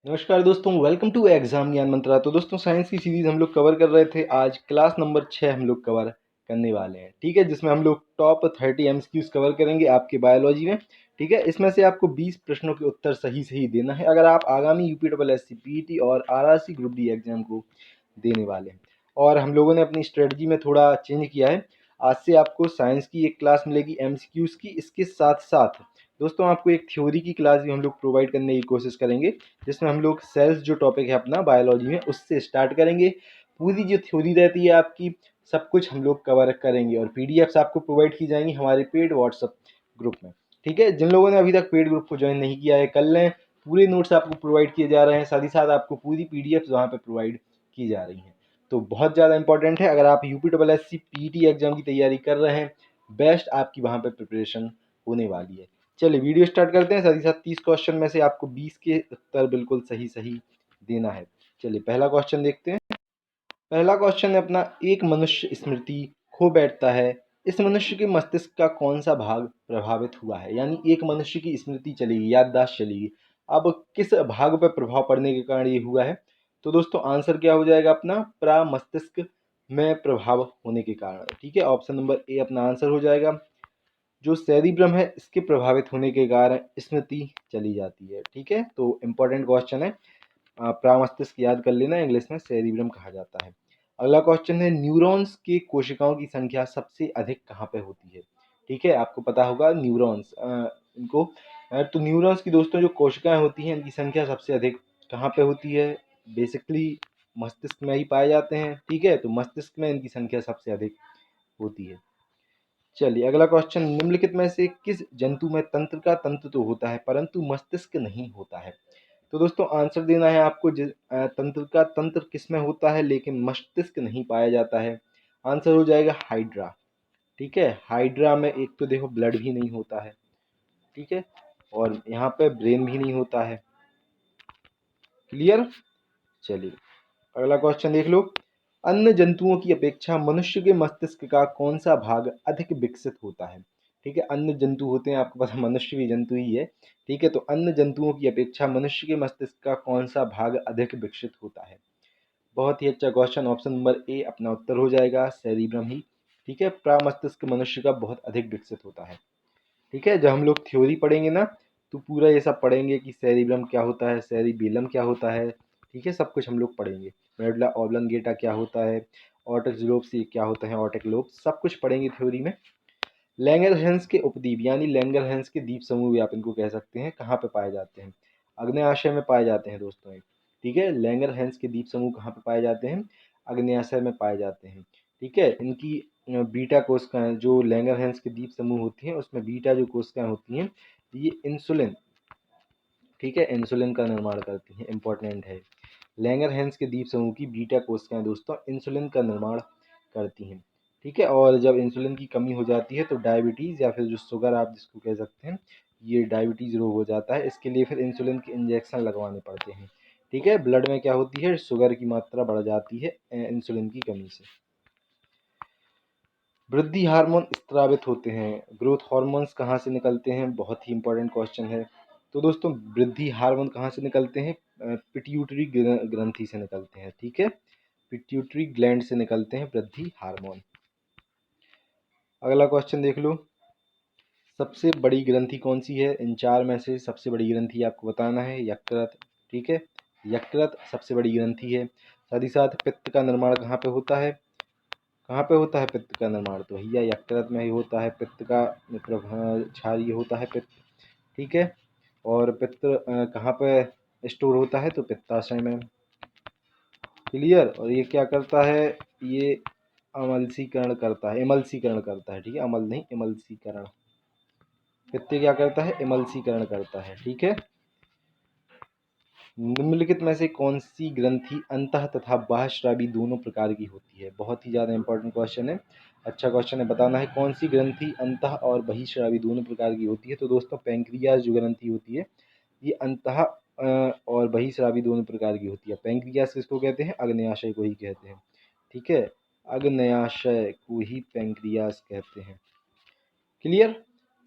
नमस्कार दोस्तों, welcome to exam ज्ञान मंत्रा। तो दोस्तों साइंस की सीरीज हम लोग कवर कर रहे थे। आज क्लास नंबर 6 हम लोग कवर करने वाले हैं, ठीक है, जिसमें हम लोग टॉप 30 एमसीक्यूज कवर करेंगे आपके बायोलॉजी में। ठीक है, इसमें से आपको 20 प्रश्नों के उत्तर सही सही देना है अगर आप आगामी यूपीएससी पीईटी और आरआरसी ग्रुप डी एग्जाम को देने वाले हैं। और हम लोगों ने अपनी स्ट्रेटजी में थोड़ा चेंज किया है। आज से आपको साइंस की एक क्लास मिलेगी एमसीक्यूज की, इसके साथ साथ दोस्तों आपको एक थ्योरी की क्लास भी हम लोग प्रोवाइड करने की कोशिश करेंगे, जिसमें हम लोग सेल्स जो टॉपिक है अपना बायोलॉजी में उससे स्टार्ट करेंगे। पूरी जो थ्योरी रहती है आपकी सब कुछ हम लोग कवर करेंगे और पीडीएफ्स आपको प्रोवाइड की जाएंगी हमारे पेड व्हाट्सअप ग्रुप में। ठीक है, जिन लोगों ने अभी तक पेड ग्रुप को ज्वाइन नहीं किया है कर लें। पूरे नोट्स आपको प्रोवाइड किए जा रहे हैं, साथ ही साथ आपको पूरी पीडीएफ्स वहाँ पे प्रोवाइड की जा रही हैं। तो बहुत ज़्यादा इंपॉर्टेंट है, अगर आप यूपीएससी पीईटी एग्जाम की तैयारी कर रहे हैं, बेस्ट आपकी वहाँ पे प्रिपरेशन होने वाली है। चलिए वीडियो स्टार्ट करते हैं। साथ ही साथ 30 क्वेश्चन में से आपको 20 के उत्तर बिल्कुल सही सही देना है। चलिए पहला क्वेश्चन देखते हैं। पहला क्वेश्चन है अपना, एक मनुष्य स्मृति खो बैठता है, इस मनुष्य के मस्तिष्क का कौन सा भाग प्रभावित हुआ है। यानी एक मनुष्य की स्मृति चलेगी, याददाश्त चलेगी, अब किस भाग पर प्रभाव पड़ने के कारण ये हुआ है। तो दोस्तों आंसर क्या हो जाएगा अपना, प्रमस्तिष्क में प्रभाव होने के कारण। ठीक है, ऑप्शन नंबर ए अपना आंसर हो जाएगा। जो सेरिब्रम है इसके प्रभावित होने के कारण स्मृति चली जाती है। ठीक है, तो इम्पोर्टेंट क्वेश्चन है, प्रमस्तिष्क याद कर लेना, इंग्लिश में सेरिब्रम कहा जाता है। अगला क्वेश्चन है, न्यूरॉन्स के कोशिकाओं की संख्या सबसे अधिक कहाँ पे होती है। ठीक है, आपको पता होगा न्यूरॉन्स इनको तो न्यूरॉन्स की दोस्तों जो कोशिकाएं होती हैं इनकी संख्या सबसे अधिक कहाँ पे होती है, बेसिकली मस्तिष्क में ही पाए जाते हैं। ठीक है, तो मस्तिष्क में इनकी संख्या सबसे अधिक होती है। चलिए अगला क्वेश्चन, निम्नलिखित में से किस जंतु में तंत्र का तंत्र तो होता है परंतु मस्तिष्क नहीं होता है। तो दोस्तों आंसर देना है आपको, तंत्र का तंत्र किस में होता है लेकिन मस्तिष्क नहीं पाया जाता है। आंसर हो जाएगा हाइड्रा। ठीक है, हाइड्रा में एक तो देखो ब्लड भी नहीं होता है, ठीक है, और यहाँ पे ब्रेन भी नहीं होता है। क्लियर। चलिए अगला क्वेश्चन देख लो, अन्य जंतुओं की अपेक्षा मनुष्य के मस्तिष्क का कौन सा भाग अधिक विकसित होता है। ठीक है, अन्य जंतु होते हैं, आपको पता मनुष्य भी जंतु ही है। ठीक है, तो अन्य जंतुओं की अपेक्षा मनुष्य के मस्तिष्क का कौन सा भाग अधिक विकसित होता है। बहुत ही अच्छा क्वेश्चन, ऑप्शन नंबर ए अपना उत्तर हो जाएगा, सेरिब्रम ही। ठीक है, प्रमस्तिष्क मनुष्य का बहुत अधिक विकसित होता है। ठीक है, जब हम लोग थ्योरी पढ़ेंगे ना तो पूरा ये सब पढ़ेंगे कि सेरिब्रम क्या होता है, सेरिबेलम क्या होता है। ठीक है, सब कुछ हम लोग पढ़ेंगे। मेडुला ऑब्लंगेटा क्या होता है, ऑर्टेक्स लोब्स ये क्या होता है, ऑर्टेक लोब सब कुछ पढ़ेंगे थ्योरी में। लैंगरहैंस के उपद्वीप यानी लैंगरहैंस के द्वीप समूह भी आप इनको कह सकते हैं, कहाँ पे पाए जाते हैं, आग्नेयाशय में पाए जाते हैं दोस्तों ये। ठीक है, लैंगरहैंस के द्वीप समूह कहाँ पे पाए जाते हैं, आग्नेयाशय में पाए जाते हैं। ठीक है, इनकी बीटा कोशिकाएं जो लैंगरहैंस के द्वीप समूह होती हैं उसमें बीटा जो कोशिकाएं होती हैं ये इंसुलिन, ठीक है, इंसुलिन का निर्माण करती हैं। इंपॉर्टेंट है, लैंगरहैंस के द्वीप समूह की बीटा कोशिकाएं दोस्तों इंसुलिन का निर्माण करती हैं। ठीक है, और जब इंसुलिन की कमी हो जाती है तो डायबिटीज़ या फिर जो शुगर आप जिसको कह सकते हैं, ये डायबिटीज़ रोग हो जाता है। इसके लिए फिर इंसुलिन के इंजेक्शन लगवाने पड़ते हैं। ठीक है, ब्लड में क्या होती है, शुगर की मात्रा बढ़ जाती है इंसुलिन की कमी से। वृद्धि हार्मोन स्रावित होते हैं, ग्रोथ हार्मोन्स कहाँ से निकलते हैं, बहुत ही इंपॉर्टेंट क्वेश्चन है। तो दोस्तों वृद्धि हार्मोन कहाँ से निकलते हैं, पिट्यूटरी ग्रंथि से निकलते हैं। ठीक है, पिट्यूटरी ग्लैंड से निकलते हैं वृद्धि हार्मोन। अगला क्वेश्चन देख लो, सबसे बड़ी ग्रंथि कौन सी है, इन चार में से सबसे बड़ी ग्रंथि आपको बताना है, यकृत। ठीक है, यकृत सबसे बड़ी ग्रंथि है। साथ ही साथ पित्त का निर्माण कहाँ पे होता है, कहाँ पे होता है पित्त का निर्माण, तो भैया यकृत में ही होता है। पित्त का क्षारीय होता है पित्त। ठीक है, और पित्त कहाँ पे स्टोर होता है, तो पित्ताशय में। क्लियर, और ये क्या करता है, ये अमलसीकरण करता है, एमल्सीकरण करता है। ठीक है, अमल नहीं एमल्सीकरण, पित्त क्या करता है, एमल्सीकरण करता है। ठीक है, निम्नलिखित में से कौन सी ग्रंथि अंतः तथा बाह्यस्रावी दोनों प्रकार की होती है। बहुत ही ज़्यादा इंपॉर्टेंट क्वेश्चन है, अच्छा क्वेश्चन है, बताना है कौन सी ग्रंथि अंतः और बहिःस्रावी दोनों प्रकार की होती है। तो दोस्तों पैंक्रियाज जो ग्रंथि होती है ये अंतः और बहिःस्रावी दोनों प्रकार की होती है। पैंक्रियाज किसको कहते हैं, अग्न्याशय को ही कहते हैं। ठीक है, अग्न्याशय को ही पैंक्रियाज कहते हैं। क्लियर।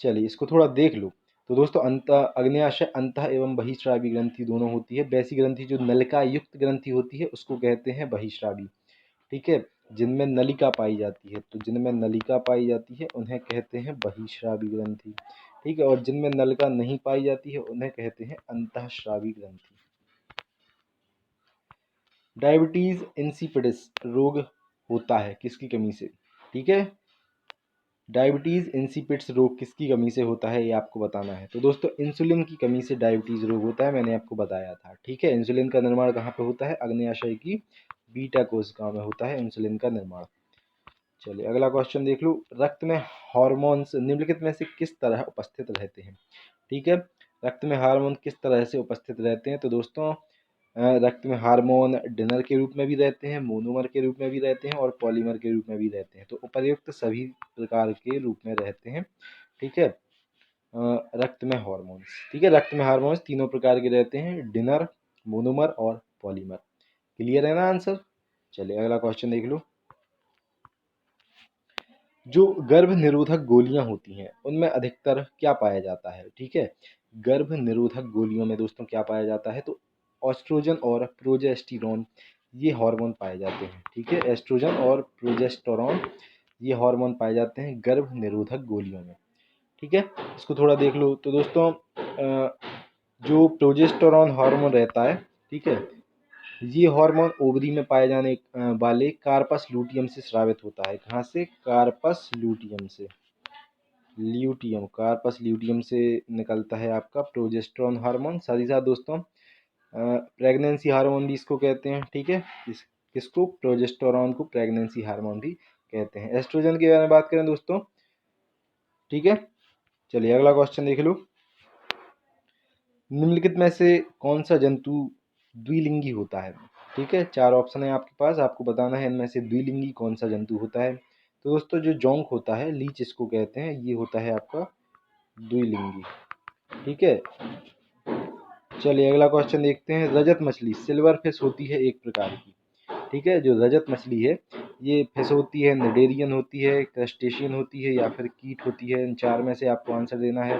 चलिए इसको थोड़ा देख लो। तो दोस्तों आग्नेयाशय अंतः एवं बहिःस्रावी ग्रंथि दोनों होती है। वैसी ग्रंथि जो नलिका युक्त ग्रंथि होती है उसको कहते हैं बहिःस्रावी, ठीक है, जिनमें नलिका पाई जाती है। तो जिनमें नलिका पाई जाती है उन्हें कहते हैं बहिःस्रावी ग्रंथि, ठीक है, और जिनमें नलिका नहीं पाई जाती है उन्हें कहते हैं अंतःस्रावी ग्रंथि। डायबिटीज इंसिपिडिस रोग होता है किसकी कमी से, ठीक है, डायबिटीज इंसिपिड्स रोग किसकी कमी से होता है ये आपको बताना है। तो दोस्तों इंसुलिन की कमी से डायबिटीज रोग होता है, मैंने आपको बताया था, ठीक है। इंसुलिन का निर्माण कहाँ पे होता है, आग्नेयाशय की बीटा कोशिकाओं में होता है इंसुलिन का निर्माण। चलिए अगला क्वेश्चन देख लो। रक्त में हार्मोन्स निम्नलिखित में से किस तरह उपस्थित रहते हैं, ठीक है, रक्त में हार्मोन किस तरह से उपस्थित रहते हैं। तो दोस्तों रक्त में हार्मोन डिनर के रूप में भी रहते हैं, मोनोमर के रूप में भी रहते हैं और पॉलीमर के रूप में भी रहते हैं। तो उपर्युक्त सभी प्रकार के रूप में रहते हैं, ठीक है, रक्त में हार्मोन्स, ठीक है, रक्त में हार्मोन्स तीनों प्रकार के रहते हैं, डिनर, मोनोमर और पॉलीमर। क्लियर है ना आंसर। चलिए अगला क्वेश्चन देख लो। जो गर्भ निरोधक गोलियां होती हैं उनमें अधिकतर क्या पाया जाता है, ठीक है, गर्भ निरोधक गोलियों में दोस्तों क्या पाया जाता है, तो एस्ट्रोजन और प्रोजेस्टेरोन ये हार्मोन पाए जाते हैं, ठीक है, एस्ट्रोजन और प्रोजेस्टेरोन ये हार्मोन पाए जाते हैं गर्भ निरोधक गोलियों में, ठीक है। इसको थोड़ा देख लो। तो दोस्तों जो प्रोजेस्टेरोन हार्मोन रहता है, ठीक है, ये हार्मोन ओवरी में पाए जाने वाले कार्पस लूटियम से स्रावित होता है। कहाँ से, कार्पस लूटियम से, ल्यूटियम, कार्पस ल्यूटियम से निकलता है आपका प्रोजेस्टेरोन हार्मोन। साथ ही साथ दोस्तों प्रेगनेंसी हार्मोन भी इसको कहते हैं, ठीक है, किसको, प्रोजेस्टेरोन को प्रेगनेंसी हार्मोन भी कहते हैं। एस्ट्रोजन के बारे में बात करें दोस्तों, ठीक है। चलिए अगला क्वेश्चन देख लो। निम्नलिखित में से कौन सा जंतु द्विलिंगी होता है, ठीक है, चार ऑप्शन है आपके पास, आपको बताना है इनमें से द्विलिंगी कौन सा जंतु होता है। तो दोस्तों जो जोंक होता है, लीच इसको कहते हैं, ये होता है आपका द्विलिंगी, ठीक है। चलिए अगला क्वेश्चन देखते हैं। रजत मछली सिल्वर फिश होती है एक प्रकार की, ठीक है, जो रजत मछली है ये फिश होती है, निडेरियन होती है, क्रस्टेशियन होती है या फिर कीट होती है। इन चार में से आपको आंसर देना है।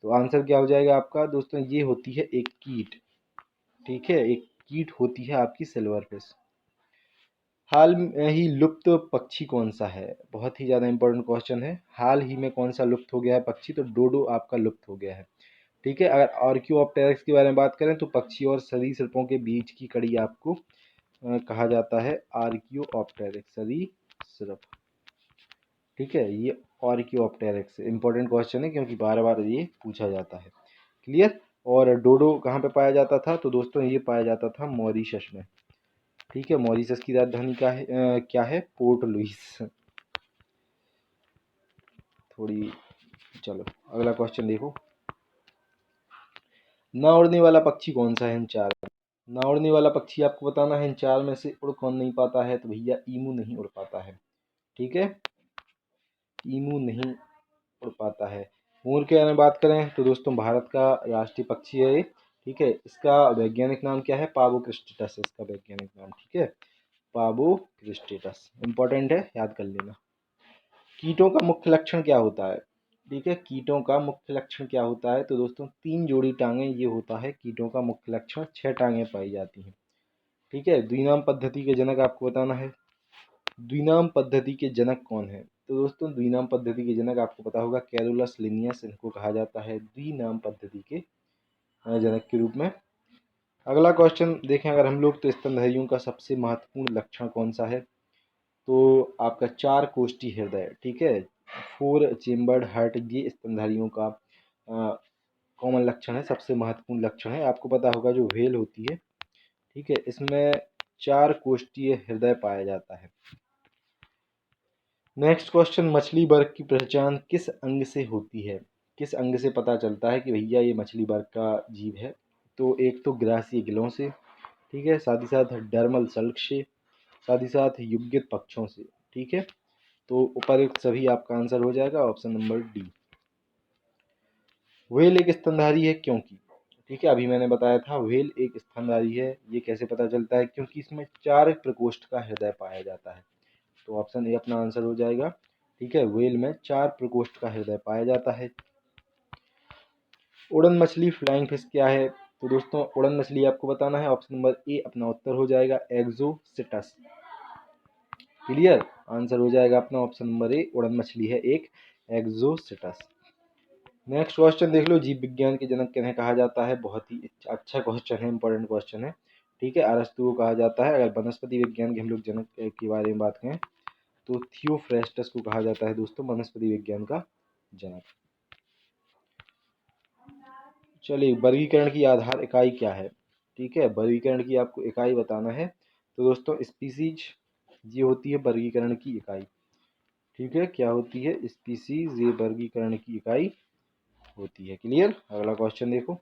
तो आंसर क्या हो जाएगा आपका दोस्तों, ये होती है एक कीट, ठीक है, एक कीट होती है आपकी सिल्वर फिश। हाल में ही लुप्त पक्षी कौन सा है, बहुत ही ज़्यादा इंपॉर्टेंट क्वेश्चन है। हाल ही में कौन सा लुप्त हो गया है पक्षी, तो डोडो आपका लुप्त हो गया है, ठीक है। अगर आर्कियोप्टेरिक्स के बारे में बात करें तो पक्षी और सरीसृपों के बीच की कड़ी आपको कहा जाता है आर्कियोप्टेरिक्स, सरीसृप, ठीक है, ये आर्कियोप्टेरिक्स इंपॉर्टेंट क्वेश्चन है क्योंकि बार बार ये पूछा जाता है। क्लियर। और डोडो कहाँ पे पाया जाता था, तो दोस्तों ये पाया जाता था मॉरिशस में, ठीक है, मॉरिशस की राजधानी क्या है, पोर्ट लुइस थोड़ी। चलो अगला क्वेश्चन देखो। ना उड़ने वाला पक्षी कौन सा है इन चार में, ना उड़ने वाला पक्षी आपको बताना है इन चार में से उड़ कौन नहीं पाता है, तो भैया ईमू नहीं उड़ पाता है, ठीक है, ईमू नहीं उड़ पाता है। मोर के बारे में बात करें तो दोस्तों भारत का राष्ट्रीय पक्षी है ये, ठीक है, इसका वैज्ञानिक नाम क्या है, पावो क्रिस्टेटस है इसका वैज्ञानिक नाम, ठीक है, पावो क्रिस्टेटस, इंपॉर्टेंट है, याद कर लेना। कीटों का मुख्य लक्षण क्या होता है, ठीक है, कीटों का मुख्य लक्षण क्या होता है, तो दोस्तों तीन जोड़ी टांगे ये होता है कीटों का मुख्य लक्षण, छह टांगे पाई जाती हैं, ठीक है। द्विनाम पद्धति के जनक आपको बताना है। द्विनाम पद्धति के जनक कौन है, तो दोस्तों द्विनाम पद्धति के जनक आपको पता होगा कैरोलस लिनियस, इनको कहा जाता है द्विनाम पद्धति के जनक के रूप में। अगला क्वेश्चन देखें अगर हम लोग, तो स्तनधारियों का सबसे महत्वपूर्ण लक्षण कौन सा है, तो आपका चार कोष्ठी हृदय, ठीक है, फोर चेम्बर्ड हार्ट, ये स्तनधारियों का कॉमन लक्षण है, सबसे महत्वपूर्ण लक्षण है। आपको पता होगा जो व्हेल होती है, ठीक है, इसमें चार कोष्ठीय हृदय पाया जाता है। नेक्स्ट क्वेश्चन, मछली वर्ग की पहचान किस अंग से होती है, किस अंग से पता चलता है कि भैया ये मछली वर्ग का जीव है, तो एक तो ग्रासीय गिलों से, ठीक है, साथ ही साथ डर्मल सल्क से, साथ ही साथ युग्यित पक्षों से, ठीक है। तो उपर्युक्त सभी आपका आंसर हो जाएगा ऑप्शन नंबर डी। व्हेल एक स्तनधारी है क्योंकि, ठीक है, अभी मैंने बताया था व्हेल एक स्तनधारी है, ये कैसे पता चलता है, क्योंकि इसमें चार प्रकोष्ठ का हृदय पाया जाता है, तो ऑप्शन ए अपना आंसर हो जाएगा, ठीक है, व्हेल में चार प्रकोष्ठ का हृदय पाया जाता है। उड़न मछली फ्लाइंग फिश क्या है? तो दोस्तों उड़न मछली आपको बताना है। ऑप्शन नंबर ए अपना उत्तर हो जाएगा एक्जोसिटस। क्लियर, आंसर हो जाएगा अपना ऑप्शन नंबर ए, उड़न मछली है एक एक्जोसिटस। नेक्स्ट क्वेश्चन देख लो, जीव विज्ञान के जनक किन्हें कहा जाता है? बहुत ही अच्छा क्वेश्चन है, इंपॉर्टेंट क्वेश्चन है। ठीक है, अरस्तु को कहा जाता है। अगर वनस्पति विज्ञान के हम लोग जनक के बारे में बात करें तो थियोफ्रेस्टस को कहा जाता है दोस्तों वनस्पति विज्ञान का जनक। चलिए, वर्गीकरण की आधार इकाई क्या है? ठीक है, वर्गीकरण की आपको इकाई बताना है। तो दोस्तों स्पीसीज ये होती है वर्गीकरण की इकाई। ठीक है, क्या होती है? स्पीसीज ये वर्गीकरण की इकाई होती है। क्लियर। अगला क्वेश्चन देखो,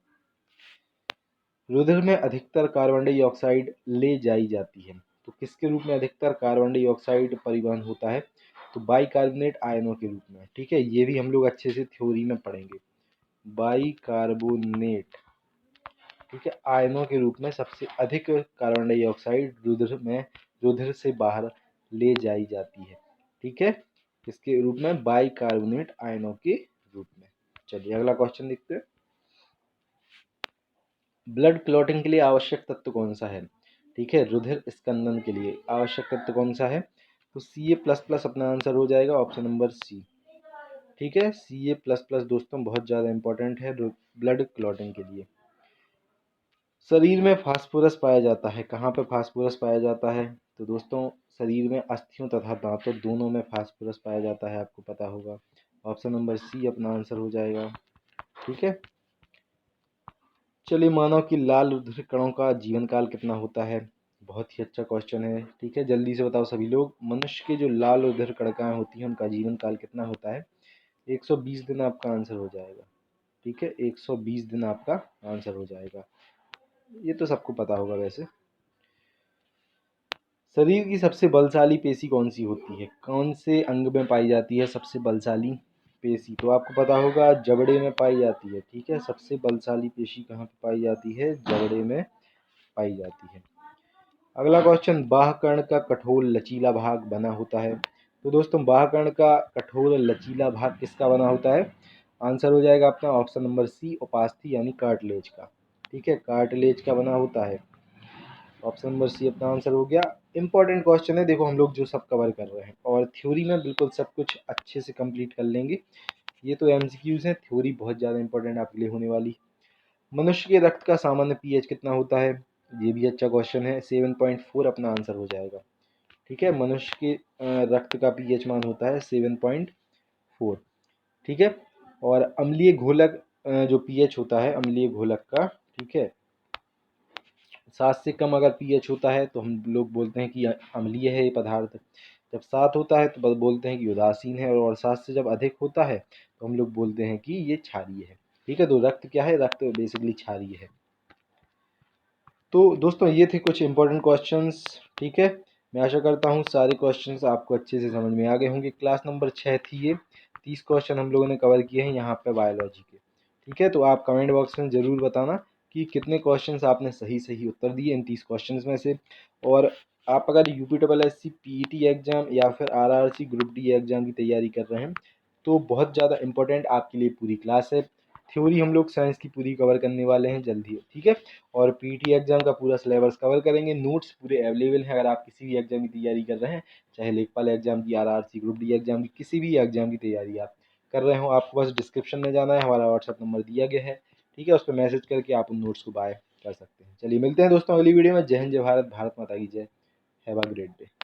रुधिर में अधिकतर कार्बन डाइऑक्साइड ले जाई जाती है तो किसके रूप में अधिकतर कार्बन डाइऑक्साइड परिवहन होता है? तो बाइकार्बोनेट आयनों के रूप में। ठीक है, ये भी हम लोग अच्छे से थ्योरी में पढ़ेंगे। बाइकार्बोनेट, ठीक है, आयनों के रूप में सबसे अधिक कार्बन डाइऑक्साइड रुधिर से बाहर ले जाई जाती है। ठीक है, किसके रूप में? बाइकार्बोनेट आयनों के रूप में। चलिए अगला क्वेश्चन देखते हैं, ब्लड क्लॉटिंग के लिए आवश्यक तत्व कौन सा है? ठीक है, रुधिर स्कंदन के लिए आवश्यक तत्व कौन सा है? तो Ca++ अपना आंसर हो जाएगा, ऑप्शन नंबर सी। ठीक है, Ca++ दोस्तों बहुत ज़्यादा इंपॉर्टेंट है ब्लड क्लॉटिंग के लिए। शरीर में फास्फोरस पाया जाता है, कहाँ पे फास्फोरस पाया जाता है? तो दोस्तों शरीर में अस्थियों तथा दांतों दोनों में फास्फोरस पाया जाता है, आपको पता होगा। ऑप्शन नंबर सी अपना आंसर हो जाएगा। ठीक है, चलिए, मानव की लाल रुधिर कणों का जीवन काल कितना होता है? बहुत ही अच्छा क्वेश्चन है। ठीक है, जल्दी से बताओ सभी लोग, मनुष्य के जो लाल रुधिर कणिकाएं होती हैं उनका जीवन काल कितना होता है? 120 दिन आपका आंसर हो जाएगा। ठीक है, 120 दिन आपका आंसर हो जाएगा, ये तो सबको पता होगा वैसे। शरीर की सबसे बलशाली पेशी कौन सी होती है? कौन से अंग में पाई जाती है सबसे बलशाली पेशी? तो आपको पता होगा जबड़े में पाई जाती है। ठीक है, सबसे बलशाली पेशी कहाँ पे पाई जाती है? जबड़े में पाई जाती है। अगला क्वेश्चन, बाह्यकर्ण का कठोर लचीला भाग बना होता है। तो दोस्तों बाह्यकर्ण का कठोर लचीला भाग किसका बना होता है? आंसर हो जाएगा अपना ऑप्शन नंबर सी, उपास्थि यानी कार्टिलेज का। ठीक है, कार्टिलेज का बना होता है, ऑप्शन नंबर सी अपना आंसर हो गया। इंपॉर्टेंट क्वेश्चन है, देखो हम लोग जो सब कवर कर रहे हैं और थ्योरी में बिल्कुल सब कुछ अच्छे से कंप्लीट कर लेंगे। ये तो एमसीक्यूज हैं, थ्योरी बहुत ज़्यादा इंपॉर्टेंट आपके लिए होने वाली। मनुष्य के रक्त का सामान्य पीएच कितना होता है? ये भी अच्छा क्वेश्चन है, 7.4 अपना आंसर हो जाएगा। ठीक है, मनुष्य के रक्त का पीएच मान होता है 7.4। ठीक है, और अम्लीय घोलक जो पीएच होता है अम्लीय घोलक का, ठीक है, 7 से कम अगर पीएच होता है तो हम लोग बोलते हैं कि अम्लीय है ये पदार्थ। जब 7 होता है तो बोलते हैं कि उदासीन है, और 7 से जब अधिक होता है तो हम लोग बोलते हैं कि ये क्षारीय है। ठीक है, तो रक्त क्या है? रक्त बेसिकली क्षारीय है। तो दोस्तों ये थे कुछ इंपॉर्टेंट क्वेश्चंस। ठीक है, मैं आशा करता हूँ सारे क्वेश्चंस आपको अच्छे से समझ में आ गए होंगे। क्लास नंबर 6 थी ये, 30 क्वेश्चन हम लोगों ने कवर किए हैं यहाँ पे बायोलॉजी के। ठीक है, तो आप कमेंट बॉक्स में ज़रूर बताना कि कितने क्वेश्चंस आपने सही सही उत्तर दिए इन 30 क्वेश्चंस में से। और आप अगर यूपी पीईटी एग्ज़ाम या फिर आरआरसी ग्रुप डी एग्ज़ाम की तैयारी कर रहे हैं तो बहुत ज़्यादा इंपॉर्टेंट आपके लिए पूरी क्लास है। थ्योरी हम लोग साइंस की पूरी कवर करने वाले हैं जल्दी। ठीक है, और पीटी एग्जाम का पूरा सिलेबस कवर करेंगे, नोट्स पूरे अवेलेबल हैं अगर आप किसी भी एग्जाम की तैयारी कर रहे हैं, चाहे लेखपाल एग्जाम की, आरआरसी ग्रुप डी एग्जाम की, किसी भी एग्जाम की तैयारी आप कर रहे हो, आपको बस डिस्क्रिप्शन में जाना है, हमारा व्हाट्सअप नंबर दिया गया है। ठीक है, उस पर मैसेज करके आप उन नोट्स को बाय कर सकते हैं। चलिए मिलते हैं दोस्तों अगली वीडियो में। जय हिंद, जय भारत, भारत माता की जय। Have a great day.